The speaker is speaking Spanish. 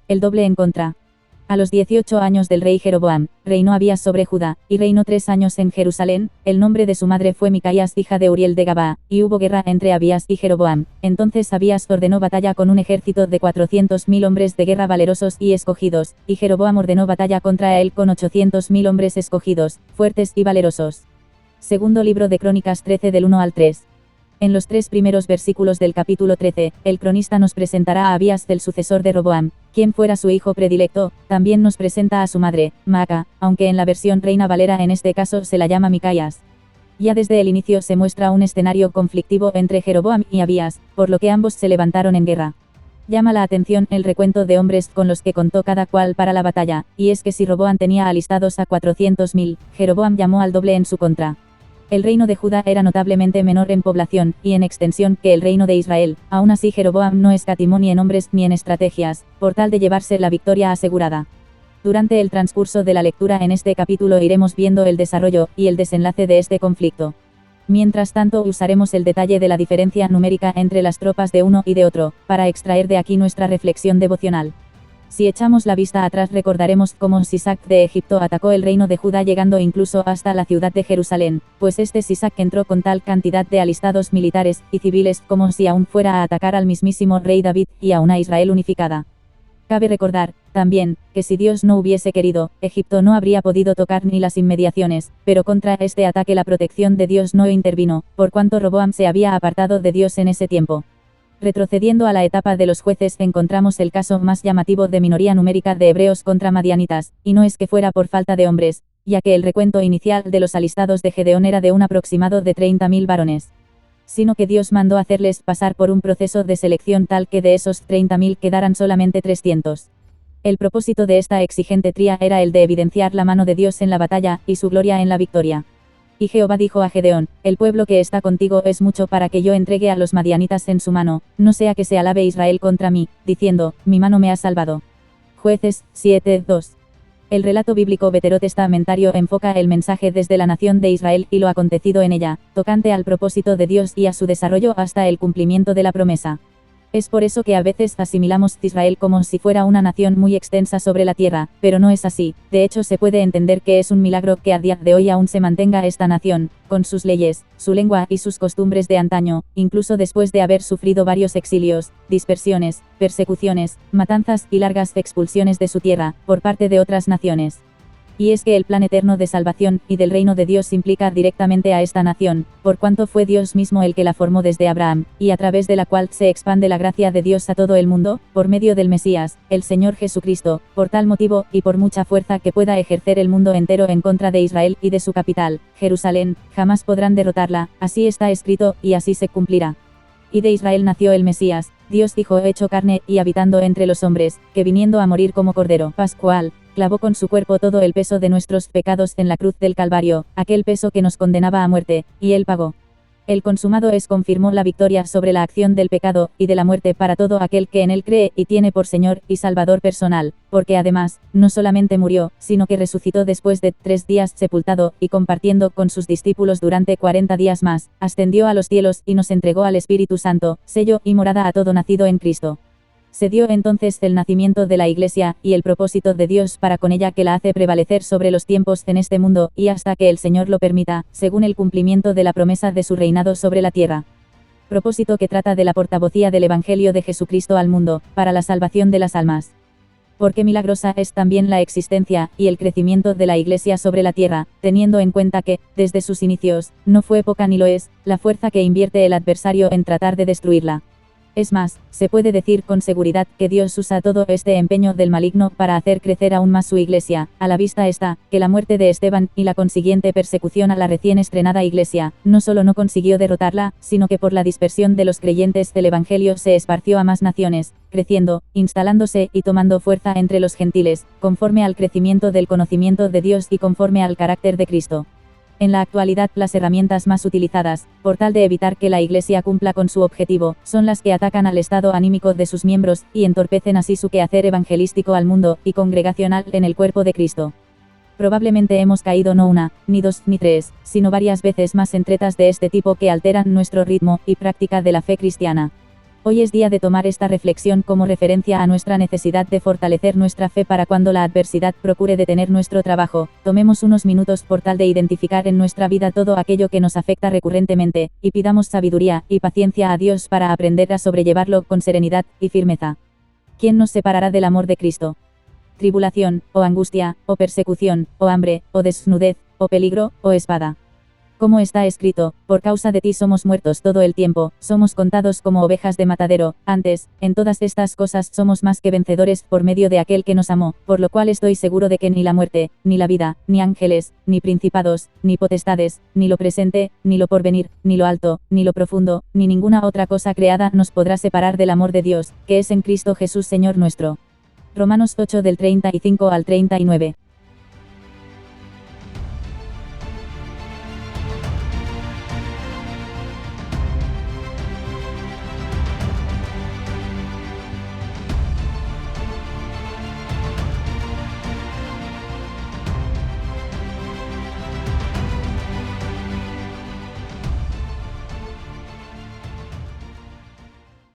El doble en contra. A los 18 años del rey Jeroboam, reinó Abías sobre Judá, y reinó 3 años en Jerusalén. El nombre de su madre fue Micaías, hija de Uriel de Gabaa, y hubo guerra entre Abías y Jeroboam. Entonces Abías ordenó batalla con un ejército de 400.000 hombres de guerra valerosos y escogidos, y Jeroboam ordenó batalla contra él con 800.000 hombres escogidos, fuertes y valerosos. Segundo libro de Crónicas 13 del 1 al 3. En los 3 primeros versículos del capítulo 13, el cronista nos presentará a Abías, el sucesor de Roboam, quien fuera su hijo predilecto. También nos presenta a su madre, Maaca, aunque en la versión Reina Valera en este caso se la llama Micaías. Ya desde el inicio se muestra un escenario conflictivo entre Jeroboam y Abías, por lo que ambos se levantaron en guerra. Llama la atención el recuento de hombres con los que contó cada cual para la batalla, y es que si Roboam tenía alistados a 400.000, Jeroboam llamó al doble en su contra. El reino de Judá era notablemente menor en población y en extensión que el reino de Israel. Aún así Jeroboam no escatimó ni en hombres ni en estrategias, por tal de llevarse la victoria asegurada. Durante el transcurso de la lectura en este capítulo iremos viendo el desarrollo y el desenlace de este conflicto. Mientras tanto usaremos el detalle de la diferencia numérica entre las tropas de uno y de otro, para extraer de aquí nuestra reflexión devocional. Si echamos la vista atrás recordaremos cómo Sisac de Egipto atacó el reino de Judá llegando incluso hasta la ciudad de Jerusalén, pues este Sisac entró con tal cantidad de alistados militares y civiles como si aún fuera a atacar al mismísimo rey David y a una Israel unificada. Cabe recordar, también, que si Dios no hubiese querido, Egipto no habría podido tocar ni las inmediaciones, pero contra este ataque la protección de Dios no intervino, por cuanto Roboam se había apartado de Dios en ese tiempo. Retrocediendo a la etapa de los jueces encontramos el caso más llamativo de minoría numérica de hebreos contra madianitas, y no es que fuera por falta de hombres, ya que el recuento inicial de los alistados de Gedeón era de un aproximado de 30.000 varones. Sino que Dios mandó hacerles pasar por un proceso de selección tal que de esos 30.000 quedaran solamente 300. El propósito de esta exigente tría era el de evidenciar la mano de Dios en la batalla, y su gloria en la victoria. Y Jehová dijo a Gedeón, el pueblo que está contigo es mucho para que yo entregue a los madianitas en su mano, no sea que se alabe Israel contra mí, diciendo, mi mano me ha salvado. Jueces 7:2. El relato bíblico veterotestamentario enfoca el mensaje desde la nación de Israel y lo acontecido en ella, tocante al propósito de Dios y a su desarrollo hasta el cumplimiento de la promesa. Es por eso que a veces asimilamos Israel como si fuera una nación muy extensa sobre la tierra, pero no es así. De hecho se puede entender que es un milagro que a día de hoy aún se mantenga esta nación, con sus leyes, su lengua y sus costumbres de antaño, incluso después de haber sufrido varios exilios, dispersiones, persecuciones, matanzas y largas expulsiones de su tierra, por parte de otras naciones. Y es que el plan eterno de salvación y del reino de Dios implica directamente a esta nación, por cuanto fue Dios mismo el que la formó desde Abraham, y a través de la cual se expande la gracia de Dios a todo el mundo, por medio del Mesías, el Señor Jesucristo, por tal motivo, y por mucha fuerza que pueda ejercer el mundo entero en contra de Israel y de su capital, Jerusalén, jamás podrán derrotarla, así está escrito, y así se cumplirá. Y de Israel nació el Mesías, Dios hijo hecho carne y habitando entre los hombres, que viniendo a morir como cordero pascual, clavó con su cuerpo todo el peso de nuestros pecados en la cruz del Calvario, aquel peso que nos condenaba a muerte, y él pagó. El consumado es confirmó la victoria sobre la acción del pecado y de la muerte para todo aquel que en él cree y tiene por Señor y Salvador personal, porque además, no solamente murió, sino que resucitó después de 3 días sepultado, y compartiendo con sus discípulos durante 40 días más, ascendió a los cielos y nos entregó al Espíritu Santo, sello y morada a todo nacido en Cristo. Se dio entonces el nacimiento de la Iglesia, y el propósito de Dios para con ella que la hace prevalecer sobre los tiempos en este mundo, y hasta que el Señor lo permita, según el cumplimiento de la promesa de su reinado sobre la tierra. Propósito que trata de la portavocía del Evangelio de Jesucristo al mundo, para la salvación de las almas. Porque milagrosa es también la existencia y el crecimiento de la Iglesia sobre la tierra, teniendo en cuenta que, desde sus inicios, no fue poca ni lo es, la fuerza que invierte el adversario en tratar de destruirla. Es más, se puede decir con seguridad que Dios usa todo este empeño del maligno para hacer crecer aún más su Iglesia. A la vista está, que la muerte de Esteban y la consiguiente persecución a la recién estrenada Iglesia, no solo no consiguió derrotarla, sino que por la dispersión de los creyentes del Evangelio se esparció a más naciones, creciendo, instalándose y tomando fuerza entre los gentiles, conforme al crecimiento del conocimiento de Dios y conforme al carácter de Cristo. En la actualidad las herramientas más utilizadas, por tal de evitar que la Iglesia cumpla con su objetivo, son las que atacan al estado anímico de sus miembros, y entorpecen así su quehacer evangelístico al mundo, y congregacional en el cuerpo de Cristo. Probablemente hemos caído no una, ni dos, ni tres, sino varias veces más en tretas de este tipo que alteran nuestro ritmo y práctica de la fe cristiana. Hoy es día de tomar esta reflexión como referencia a nuestra necesidad de fortalecer nuestra fe para cuando la adversidad procure detener nuestro trabajo. Tomemos unos minutos por tal de identificar en nuestra vida todo aquello que nos afecta recurrentemente, y pidamos sabiduría y paciencia a Dios para aprender a sobrellevarlo con serenidad y firmeza. ¿Quién nos separará del amor de Cristo? Tribulación, o angustia, o persecución, o hambre, o desnudez, o peligro, o espada. Como está escrito, por causa de ti somos muertos todo el tiempo, somos contados como ovejas de matadero. Antes, en todas estas cosas somos más que vencedores por medio de aquel que nos amó, por lo cual estoy seguro de que ni la muerte, ni la vida, ni ángeles, ni principados, ni potestades, ni lo presente, ni lo porvenir, ni lo alto, ni lo profundo, ni ninguna otra cosa creada nos podrá separar del amor de Dios, que es en Cristo Jesús Señor nuestro. Romanos 8 del 35 al 39.